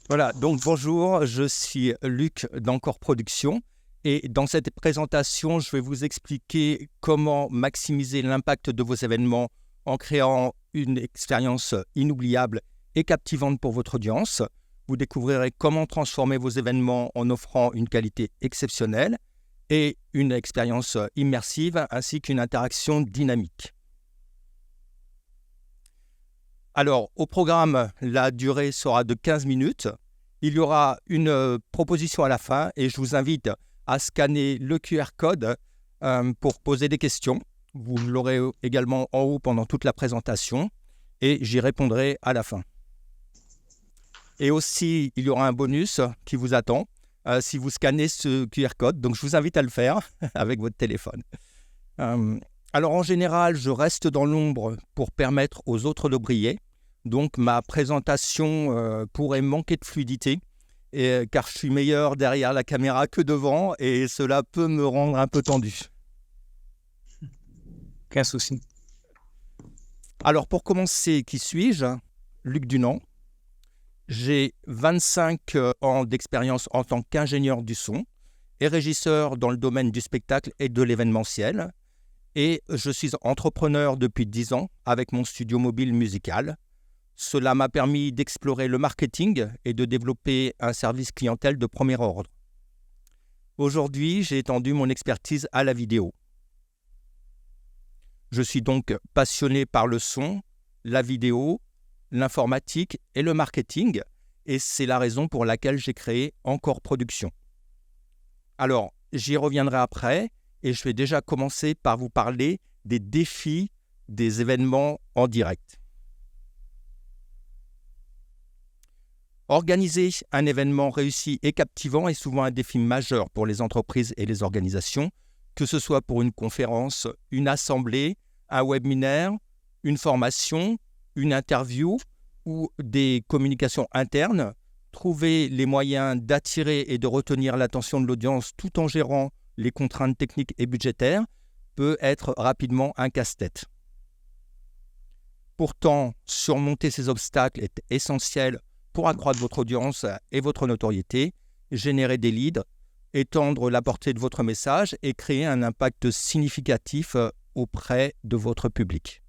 Voilà, donc bonjour, je suis Luc d'Encore Production et dans cette présentation, je vais vous expliquer comment maximiser l'impact de vos événements en créant une expérience inoubliable et captivante pour votre audience. Vous découvrirez comment transformer vos événements en offrant une qualité exceptionnelle et une expérience immersive ainsi qu'une interaction dynamique. Alors, au programme, la durée sera de 15 minutes. Il y aura une proposition à la fin et je vous invite à scanner le QR code pour poser des questions. Vous l'aurez également en haut pendant toute la présentation et j'y répondrai à la fin. Et aussi, il y aura un bonus qui vous attend si vous scannez ce QR code. Donc, je vous invite à le faire avec votre téléphone. Alors, en général, je reste dans l'ombre pour permettre aux autres de briller. Donc, ma présentation pourrait manquer de fluidité, car je suis meilleur derrière la caméra que devant, et cela peut me rendre un peu tendu. Aucun souci. Alors, pour commencer, qui suis-je ? Luc Dunant. J'ai 25 ans d'expérience en tant qu'ingénieur du son et régisseur dans le domaine du spectacle et de l'événementiel. Et je suis entrepreneur depuis 10 ans avec mon studio mobile musical. Cela m'a permis d'explorer le marketing et de développer un service clientèle de premier ordre. Aujourd'hui, j'ai étendu mon expertise à la vidéo. Je suis donc passionné par le son, la vidéo, l'informatique et le marketing, et c'est la raison pour laquelle j'ai créé Encore Production. Alors, j'y reviendrai après, et je vais déjà commencer par vous parler des défis des événements en direct. Organiser un événement réussi et captivant est souvent un défi majeur pour les entreprises et les organisations, que ce soit pour une conférence, une assemblée, un webinaire, une formation, une interview ou des communications internes. Trouver les moyens d'attirer et de retenir l'attention de l'audience tout en gérant les contraintes techniques et budgétaires peut être rapidement un casse-tête. Pourtant, surmonter ces obstacles est essentiel pour accroître votre audience et votre notoriété, générer des leads, étendre la portée de votre message et créer un impact significatif auprès de votre public.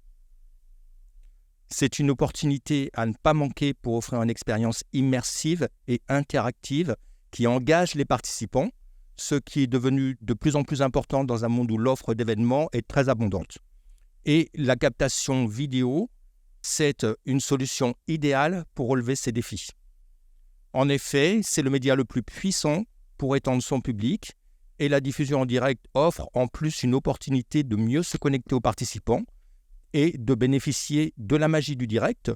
C'est une opportunité à ne pas manquer pour offrir une expérience immersive et interactive qui engage les participants, ce qui est devenu de plus en plus important dans un monde où l'offre d'événements est très abondante. Et la captation vidéo, c'est une solution idéale pour relever ces défis. En effet, c'est le média le plus puissant pour étendre son public et la diffusion en direct offre en plus une opportunité de mieux se connecter aux participants et de bénéficier de la magie du direct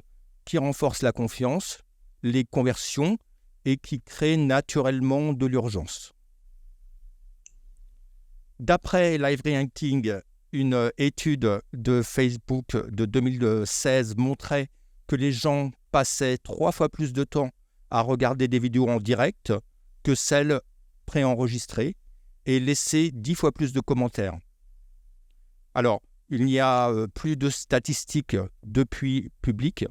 qui renforce la confiance, les conversions et qui crée naturellement de l'urgence. D'après Live Reacting, une étude de Facebook de 2016 montrait que les gens passaient 3 fois plus de temps à regarder des vidéos en direct que celles préenregistrées et laissaient 10 fois plus de commentaires. Alors, il n'y a plus de statistiques depuis publiques,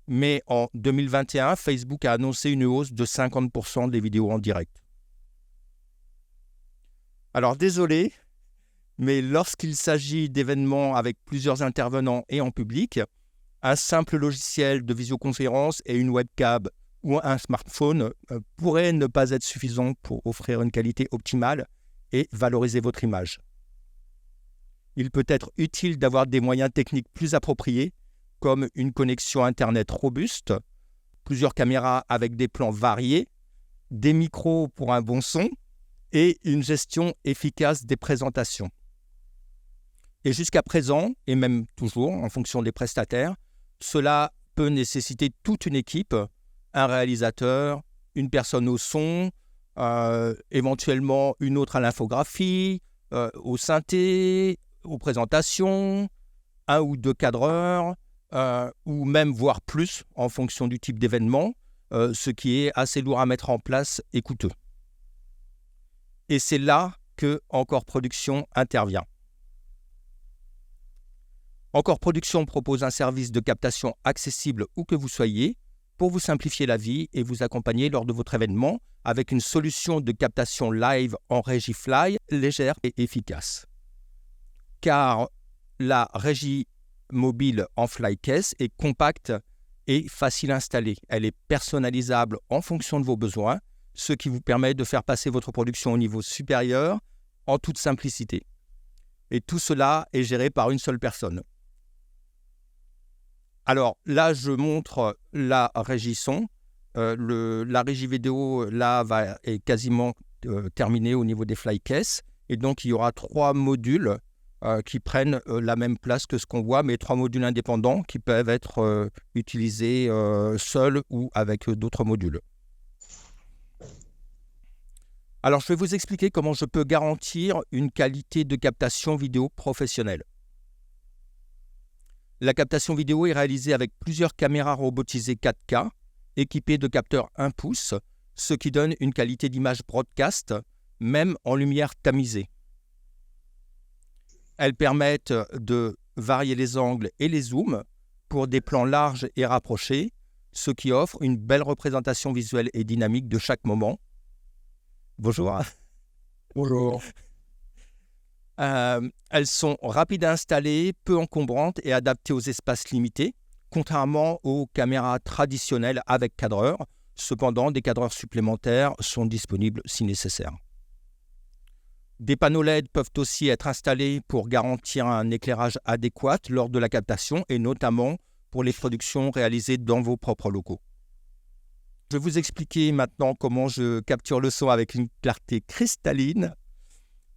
mais en 2021, Facebook a annoncé une hausse de 50% des vidéos en direct. Alors, désolé, mais lorsqu'il s'agit d'événements avec plusieurs intervenants et en public, un simple logiciel de visioconférence et une webcam ou un smartphone pourraient ne pas être suffisants pour offrir une qualité optimale et valoriser votre image. Il peut être utile d'avoir des moyens techniques plus appropriés, comme une connexion Internet robuste, plusieurs caméras avec des plans variés, des micros pour un bon son et une gestion efficace des présentations. Et jusqu'à présent, et même toujours en fonction des prestataires, cela peut nécessiter toute une équipe, un réalisateur, une personne au son, éventuellement une autre à l'infographie, au synthé, aux présentations, 1 ou 2 cadreurs, ou même voire plus en fonction du type d'événement, ce qui est assez lourd à mettre en place et coûteux. Et c'est là que Encore Production intervient. Encore Production propose un service de captation accessible où que vous soyez, pour vous simplifier la vie et vous accompagner lors de votre événement avec une solution de captation live en régie Fly légère et efficace. Car la régie mobile en Flycase est compacte et facile à installer. Elle est personnalisable en fonction de vos besoins, ce qui vous permet de faire passer votre production au niveau supérieur en toute simplicité. Et tout cela est géré par une seule personne. Alors là, je montre la régie son. La régie vidéo, là, est quasiment terminée au niveau des Flycase. Et donc, il y aura 3 modules qui prennent la même place que ce qu'on voit, mais 3 modules indépendants qui peuvent être utilisés seuls ou avec d'autres modules. Alors, je vais vous expliquer comment je peux garantir une qualité de captation vidéo professionnelle. La captation vidéo est réalisée avec plusieurs caméras robotisées 4K équipées de capteurs 1 pouce, ce qui donne une qualité d'image broadcast, même en lumière tamisée. Elles permettent de varier les angles et les zooms pour des plans larges et rapprochés, ce qui offre une belle représentation visuelle et dynamique de chaque moment. Bonjour. Bonjour. Elles sont rapides à installer, peu encombrantes et adaptées aux espaces limités, contrairement aux caméras traditionnelles avec cadreur. Cependant, des cadreurs supplémentaires sont disponibles si nécessaire. Des panneaux LED peuvent aussi être installés pour garantir un éclairage adéquat lors de la captation et notamment pour les productions réalisées dans vos propres locaux. Je vais vous expliquer maintenant comment je capture le son avec une clarté cristalline.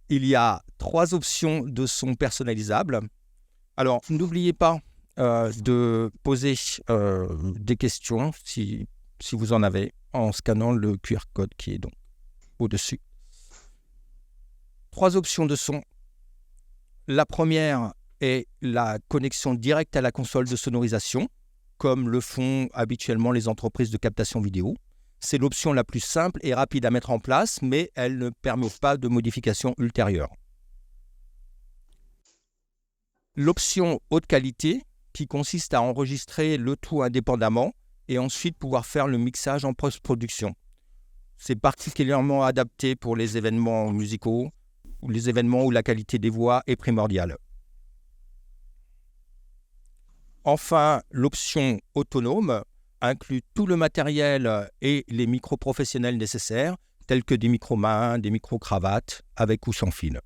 Il y a 3 options de son personnalisables. Alors, n'oubliez pas de poser des questions si vous en avez en scannant le QR code qui est donc au-dessus. 3 options de son. La première est la connexion directe à la console de sonorisation, comme le font habituellement les entreprises de captation vidéo. C'est l'option la plus simple et rapide à mettre en place, mais elle ne permet pas de modification ultérieure. L'option haute qualité, qui consiste à enregistrer le tout indépendamment et ensuite pouvoir faire le mixage en post-production. C'est particulièrement adapté pour les événements musicaux ou les événements où la qualité des voix est primordiale. Enfin, l'option autonome inclut tout le matériel et les micros professionnels nécessaires, tels que des micros-mains, des micros-cravates, avec ou sans fil.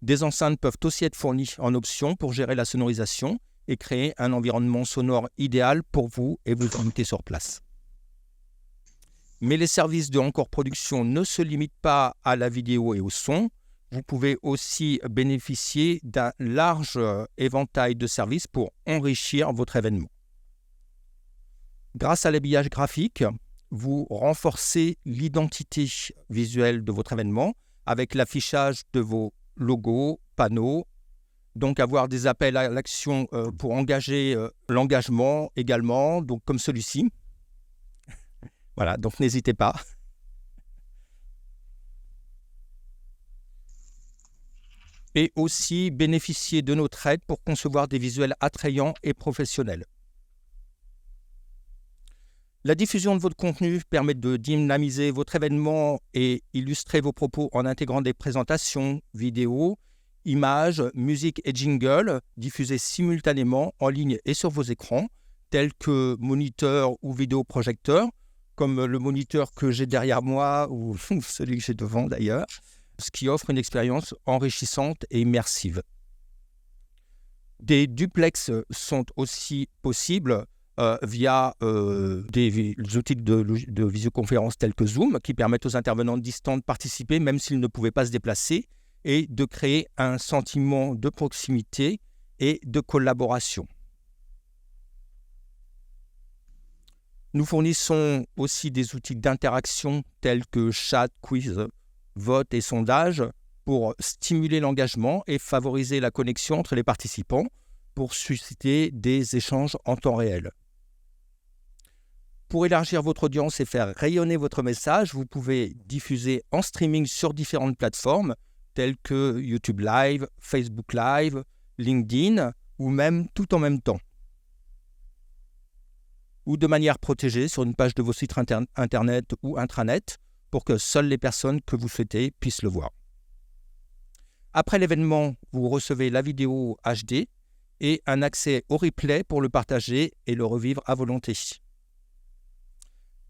Des enceintes peuvent aussi être fournies en option pour gérer la sonorisation et créer un environnement sonore idéal pour vous et vos invités sur place. Mais les services de Encore Production ne se limitent pas à la vidéo et au son. Vous pouvez aussi bénéficier d'un large éventail de services pour enrichir votre événement. Grâce à l'habillage graphique, vous renforcez l'identité visuelle de votre événement avec l'affichage de vos logos, panneaux. Donc avoir des appels à l'action pour engager l'engagement également, donc comme celui-ci. Voilà, donc n'hésitez pas. Et aussi bénéficier de notre aide pour concevoir des visuels attrayants et professionnels. La diffusion de votre contenu permet de dynamiser votre événement et illustrer vos propos en intégrant des présentations, vidéos, images, musique et jingles diffusés simultanément en ligne et sur vos écrans, tels que moniteurs ou vidéoprojecteurs, comme le moniteur que j'ai derrière moi ou celui que j'ai devant d'ailleurs, ce qui offre une expérience enrichissante et immersive. Des duplex sont aussi possibles via des outils de visioconférence tels que Zoom, qui permettent aux intervenants distants de participer même s'ils ne pouvaient pas se déplacer et de créer un sentiment de proximité et de collaboration. Nous fournissons aussi des outils d'interaction tels que chat, quiz, vote et sondage pour stimuler l'engagement et favoriser la connexion entre les participants pour susciter des échanges en temps réel. Pour élargir votre audience et faire rayonner votre message, vous pouvez diffuser en streaming sur différentes plateformes telles que YouTube Live, Facebook Live, LinkedIn ou même tout en même temps. ou de manière protégée sur une page de vos sites internet ou intranet pour que seules les personnes que vous souhaitez puissent le voir. Après l'événement, vous recevez la vidéo HD et un accès au replay pour le partager et le revivre à volonté.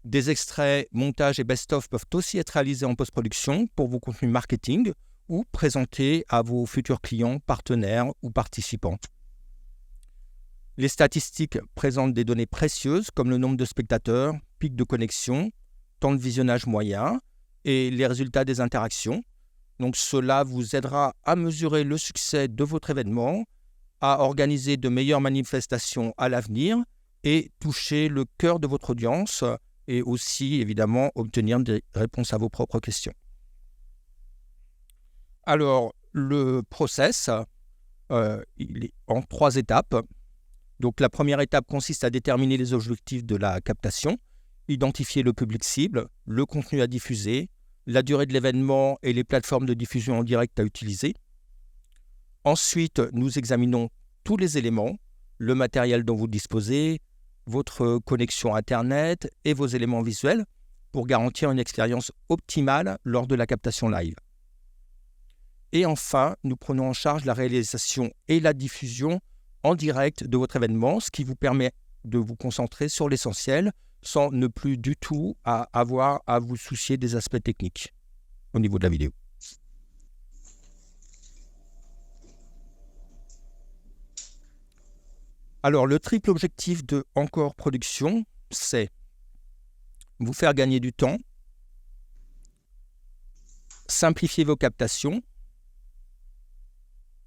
Des extraits, montages et best-of peuvent aussi être réalisés en post-production pour vos contenus marketing ou présentés à vos futurs clients, partenaires ou participants. Les statistiques présentent des données précieuses comme le nombre de spectateurs, pic de connexion, temps de visionnage moyen et les résultats des interactions. Donc cela vous aidera à mesurer le succès de votre événement, à organiser de meilleures manifestations à l'avenir et toucher le cœur de votre audience et aussi évidemment obtenir des réponses à vos propres questions. Alors le process, il est en 3 étapes. Donc la première étape consiste à déterminer les objectifs de la captation, identifier le public cible, le contenu à diffuser, la durée de l'événement et les plateformes de diffusion en direct à utiliser. Ensuite, nous examinons tous les éléments, le matériel dont vous disposez, votre connexion Internet et vos éléments visuels pour garantir une expérience optimale lors de la captation live. Et enfin, nous prenons en charge la réalisation et la diffusion en direct de votre événement, ce qui vous permet de vous concentrer sur l'essentiel sans ne plus du tout avoir à vous soucier des aspects techniques au niveau de la vidéo. Alors, le triple objectif de Encore Production, c'est vous faire gagner du temps, simplifier vos captations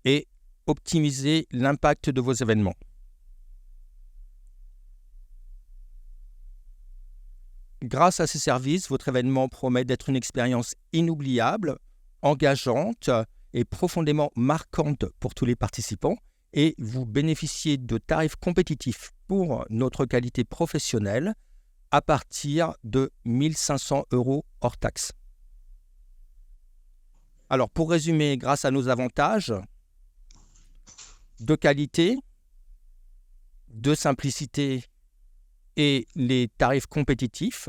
et optimiser l'impact de vos événements. Grâce à ces services, votre événement promet d'être une expérience inoubliable, engageante et profondément marquante pour tous les participants et vous bénéficiez de tarifs compétitifs pour notre qualité professionnelle à partir de 1 500 € hors taxe. Alors pour résumer, grâce à nos avantages de qualité, de simplicité et les tarifs compétitifs,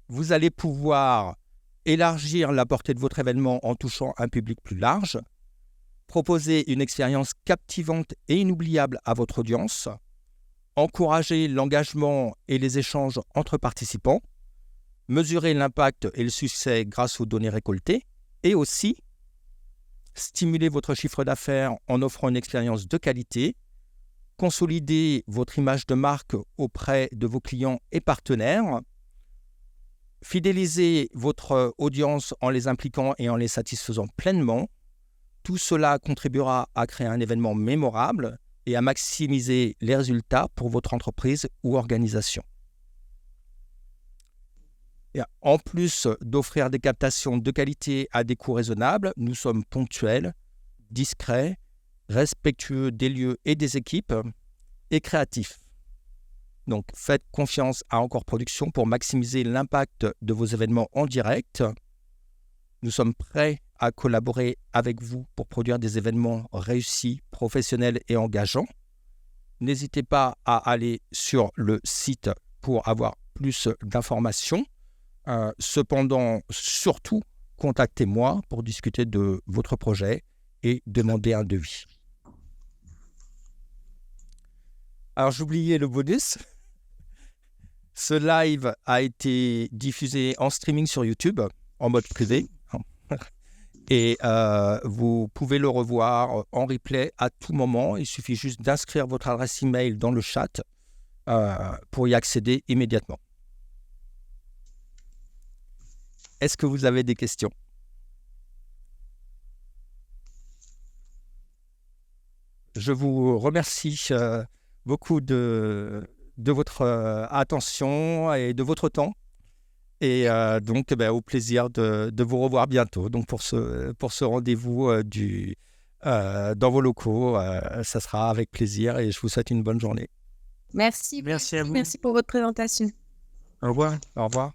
vous allez pouvoir élargir la portée de votre événement en touchant un public plus large, proposer une expérience captivante et inoubliable à votre audience, encourager l'engagement et les échanges entre participants, mesurer l'impact et le succès grâce aux données récoltées et aussi stimuler votre chiffre d'affaires en offrant une expérience de qualité, consolider votre image de marque auprès de vos clients et partenaires, fidéliser votre audience en les impliquant et en les satisfaisant pleinement. Tout cela contribuera à créer un événement mémorable et à maximiser les résultats pour votre entreprise ou organisation. Et en plus d'offrir des captations de qualité à des coûts raisonnables, nous sommes ponctuels, discrets, respectueux des lieux et des équipes et créatifs. Donc faites confiance à Encore Production pour maximiser l'impact de vos événements en direct. Nous sommes prêts à collaborer avec vous pour produire des événements réussis, professionnels et engageants. N'hésitez pas à aller sur le site pour avoir plus d'informations. Cependant, surtout, contactez-moi pour discuter de votre projet et demander un devis. Alors, j'oubliais le bonus. Ce live a été diffusé en streaming sur YouTube, en mode privé. Et vous pouvez le revoir en replay à tout moment. Il suffit juste d'inscrire votre adresse email dans le chat pour y accéder immédiatement. Est-ce que vous avez des questions ? Je vous remercie beaucoup de votre attention et de votre temps. Et donc, au plaisir de vous revoir bientôt. Donc, pour ce rendez-vous dans vos locaux, ça sera avec plaisir et je vous souhaite une bonne journée. Merci. Merci à vous. Merci pour votre présentation. Au revoir. Au revoir.